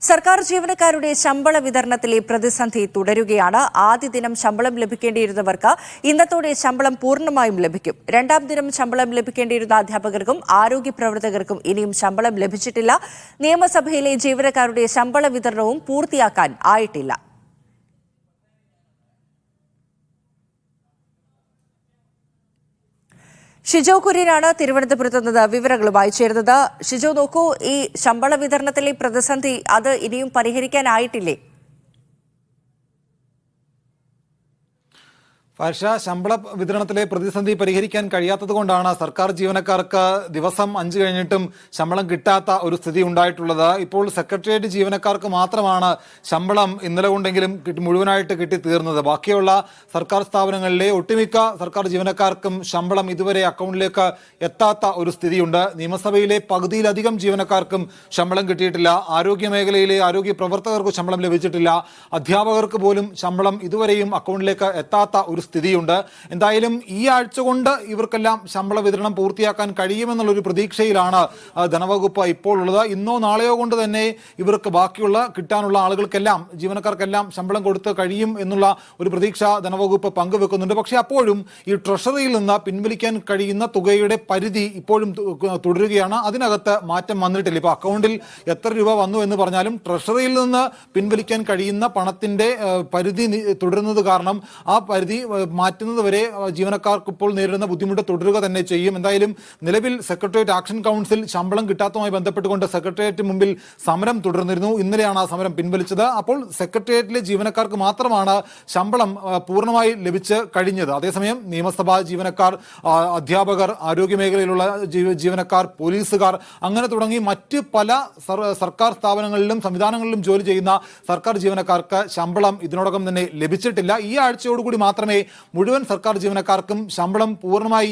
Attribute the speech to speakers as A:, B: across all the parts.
A: സർക്കാർ ജീവനക്കാരുടെ ശമ്പള വിതരണത്തിലെ പ്രതിസന്ധി തുടരുകയാണ്. ആദ്യ ദിനം ശമ്പളം ലഭിക്കേണ്ടിയിരുന്നവർക്ക് ഇന്നത്തോടെ ശമ്പളം പൂർണ്ണമായും ലഭിക്കും. രണ്ടാം ദിനം ശമ്പളം ലഭിക്കേണ്ടിയിരുന്ന അധ്യാപകർക്കും ആരോഗ്യ പ്രവർത്തകർക്കും ഇനിയും ശമ്പളം ലഭിച്ചിട്ടില്ല. നിയമസഭയിലെ ജീവനക്കാരുടെ ശമ്പള വിതരണവും പൂർത്തിയാക്കാൻ ആയിട്ടില്ല. ഷിജോ കുര്യനാണ് തിരുവനന്തപുരത്ത് നിന്ന് വിവരങ്ങളുമായി ചേർന്നത്. ഷിജോ, നോക്കൂ, ഈ ശമ്പള വിതരണത്തിലെ പ്രതിസന്ധി അത് ഇനിയും പരിഹരിക്കാനായിട്ടില്ലേ?
B: ഫർഷ, ശമ്പള വിതരണത്തിലെ പ്രതിസന്ധി പരിഹരിക്കാൻ കഴിയാത്തതുകൊണ്ടാണ് സർക്കാർ ജീവനക്കാർക്ക് ദിവസം 5 കഴിഞ്ഞിട്ടും ശമ്പളം കിട്ടാത്ത ഒരു സ്ഥിതി ഉണ്ടായിട്ടുള്ളത്. ഇപ്പോൾ സെക്രട്ടേറിയറ്റ് ജീവനക്കാർക്ക് മാത്രമാണ് ശമ്പളം ഇന്നലെ കൊണ്ടെങ്കിലും മുഴുവനായിട്ട് കിട്ടി തീർന്നത്. ബാക്കിയുള്ള സർക്കാർ സ്ഥാപനങ്ങളിലെ ഒട്ടുമിക്ക സർക്കാർ ജീവനക്കാർക്കും ശമ്പളം ഇതുവരെ അക്കൗണ്ടിലേക്ക് എത്താത്ത ഒരു സ്ഥിതിയുണ്ട്. നിയമസഭയിലെ പകുതിയിലധികം ജീവനക്കാർക്കും ശമ്പളം കിട്ടിയിട്ടില്ല. ആരോഗ്യ മേഖലയിലെ ആരോഗ്യ പ്രവർത്തകർക്ക് ശമ്പളം ലഭിച്ചിട്ടില്ല. അധ്യാപകർക്ക് പോലും ശമ്പളം ഇതുവരെയും അക്കൗണ്ടിലേക്ക് എത്താത്ത ഒരു സ്ഥിതിയുണ്ട്. എന്തായാലും ഈ ആഴ്ച കൊണ്ട് ഇവർക്കെല്ലാം ശമ്പള വിതരണം പൂർത്തിയാക്കാൻ കഴിയുമെന്നുള്ളൊരു പ്രതീക്ഷയിലാണ് ധനവകുപ്പ് ഇപ്പോൾ ഉള്ളത്. ഇന്നോ നാളെയോ കൊണ്ട് തന്നെ ഇവർക്ക് ബാക്കിയുള്ള കിട്ടാനുള്ള ആളുകൾക്കെല്ലാം, ജീവനക്കാർക്കെല്ലാം ശമ്പളം കൊടുത്ത് കഴിയും എന്നുള്ള ഒരു പ്രതീക്ഷ ധനവകുപ്പ് പങ്കുവെക്കുന്നുണ്ട്. പക്ഷേ അപ്പോഴും ഈ ട്രഷറിയിൽ നിന്ന് പിൻവലിക്കാൻ കഴിയുന്ന തുകയുടെ പരിധി ഇപ്പോഴും തുടരുകയാണ്. അതിനകത്ത് മാറ്റം വന്നിട്ടില്ല. ഇപ്പോൾ അക്കൗണ്ടിൽ എത്ര രൂപ വന്നു എന്ന് പറഞ്ഞാലും ട്രഷറിയിൽ നിന്ന് പിൻവലിക്കാൻ കഴിയുന്ന പണത്തിന്റെ പരിധി തുടരുന്നത് കാരണം ആ പരിധി മാറ്റുന്നത് വരെ ജീവനക്കാർക്ക് ഇപ്പോൾ നേരിടുന്ന ബുദ്ധിമുട്ട് തുടരുക തന്നെ ചെയ്യും. എന്തായാലും നിലവിൽ സെക്രട്ടേറിയറ്റ് ആക്ഷൻ കൗൺസിൽ ശമ്പളം കിട്ടാത്തതുമായി ബന്ധപ്പെട്ടുകൊണ്ട് സെക്രട്ടേറിയറ്റ് മുമ്പിൽ സമരം തുടർന്നിരുന്നു. ഇന്നലെയാണ് ആ സമരം പിൻവലിച്ചത്. അപ്പോൾ സെക്രട്ടേറിയറ്റിലെ ജീവനക്കാർക്ക് മാത്രമാണ് ശമ്പളം പൂർണ്ണമായി ലഭിച്ച് കഴിഞ്ഞത്. അതേസമയം നിയമസഭാ ജീവനക്കാർ, അധ്യാപകർ, ആരോഗ്യമേഖലയിലുള്ള ജീവനക്കാർ, പോലീസുകാർ, അങ്ങനെ തുടങ്ങി മറ്റ് പല സർക്കാർ സ്ഥാപനങ്ങളിലും സംവിധാനങ്ങളിലും ജോലി ചെയ്യുന്ന സർക്കാർ ജീവനക്കാർക്ക് ശമ്പളം ഇതിനോടകം തന്നെ ലഭിച്ചിട്ടില്ല. ഈ ആഴ്ചയോടുകൂടി മാത്രമേ മുഴുവൻ സർക്കാർ ജീവനക്കാർക്കും ശമ്പളം പൂർണ്ണമായി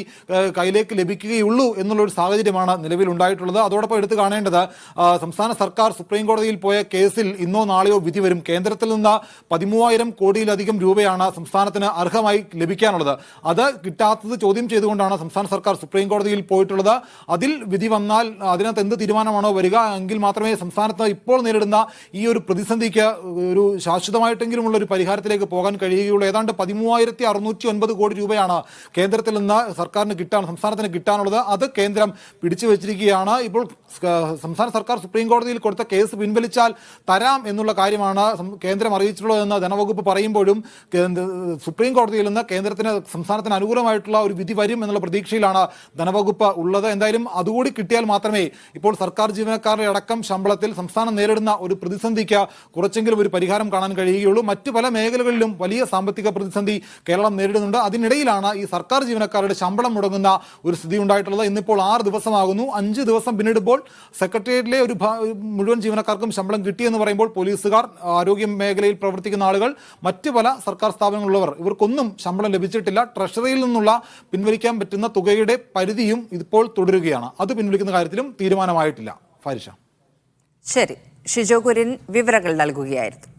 B: കയ്യിലേക്ക് ലഭിക്കുകയുള്ളൂ എന്നുള്ളൊരു സാഹചര്യമാണ് നിലവിൽ ഉണ്ടായിട്ടുള്ളത്. അതോടൊപ്പം എടുത്തു കാണേണ്ടത്, സംസ്ഥാന സർക്കാർ സുപ്രീം കോടതിയിൽ പോയ കേസിൽ ഇന്നോ നാളെയോ വിധി വരും. കേന്ദ്രത്തിൽ നിന്ന് 13,000 കോടിയിലധികം രൂപയാണ് സംസ്ഥാനത്തിന് അർഹമായി ലഭിക്കാനുള്ളത്. അത് കിട്ടാത്തത് ചോദ്യം ചെയ്തുകൊണ്ടാണ് സംസ്ഥാന സർക്കാർ സുപ്രീം കോടതിയിൽ പോയിട്ടുള്ളത്. അതിൽ വിധി വന്നാൽ അതിനകത്ത് എന്ത് തീരുമാനമാണോ വരിക എങ്കിൽ മാത്രമേ സംസ്ഥാനത്ത് ഇപ്പോൾ നേരിടുന്ന ഈ ഒരു പ്രതിസന്ധിക്ക് ഒരു ശാശ്വതമായിട്ടെങ്കിലുമുള്ള ഒരു പരിഹാരത്തിലേക്ക് പോകാൻ കഴിയുകയുള്ളൂ. ഏതാണ്ട് 13,609 കോടി രൂപയാണ് കേന്ദ്രത്തിൽ നിന്ന് സംസ്ഥാനത്തിന് കിട്ടാനുള്ളത്. അത് കേന്ദ്രം പിടിച്ചു വെച്ചിരിക്കുകയാണ്. ഇപ്പോൾ സംസ്ഥാന സർക്കാർ സുപ്രീം കോടതിയിൽ കൊടുത്ത കേസ് പിൻവലിച്ചാൽ തരാം എന്നുള്ള കാര്യമാണ് കേന്ദ്രം അറിയിച്ചിട്ടുള്ളതെന്ന് ധനവകുപ്പ് പറയുമ്പോഴും സുപ്രീം കോടതിയിൽ നിന്ന് സംസ്ഥാനത്തിന് അനുകൂലമായിട്ടുള്ള ഒരു വിധി വരും എന്നുള്ള പ്രതീക്ഷയിലാണ് ധനവകുപ്പ് ഉള്ളത്. എന്തായാലും അതുകൂടി കിട്ടിയാൽ മാത്രമേ ഇപ്പോൾ സർക്കാർ ജീവനക്കാരുടെ അടക്കം ശമ്പളത്തിൽ സംസ്ഥാനം നേരിടുന്ന ഒരു പ്രതിസന്ധിക്ക് കുറച്ചെങ്കിലും ഒരു പരിഹാരം കാണാൻ കഴിയുകയുള്ളൂ. മറ്റു പല മേഖലകളിലും വലിയ സാമ്പത്തിക പ്രതിസന്ധി കേരളം നേരിടുന്നുണ്ട്. അതിനിടയിലാണ് ഈ സർക്കാർ ജീവനക്കാരുടെ ശമ്പളം മുടങ്ങുന്ന ഒരു സ്ഥിതി ഉണ്ടായിട്ടുള്ളത്. ഇന്നിപ്പോൾ 6 ദിവസമാകുന്നു. 5 ദിവസം പിന്നിടുമ്പോൾ സെക്രട്ടേറിയറ്റിലെ ഒരു മുഴുവൻ ജീവനക്കാർക്കും ശമ്പളം കിട്ടിയെന്ന് പറയുമ്പോൾ പോലീസുകാർ, ആരോഗ്യ മേഖലയിൽ പ്രവർത്തിക്കുന്ന ആളുകൾ, മറ്റ് പല സർക്കാർ സ്ഥാപനങ്ങളിലുള്ളവർ, ഇവർക്കൊന്നും ശമ്പളം ലഭിച്ചിട്ടില്ല. ട്രഷറിയിൽ നിന്നുള്ള പിൻവലിക്കാൻ പറ്റുന്ന തുകയുടെ പരിധിയും ഇപ്പോൾ തുടരുകയാണ്. അത് പിൻവലിക്കുന്ന കാര്യത്തിലും തീരുമാനമായിട്ടില്ല. ഫാരിഷ.
A: ശരി, ഷിജോ കുര്യൻ വിവരങ്ങൾ നൽകുകയായിരുന്നു.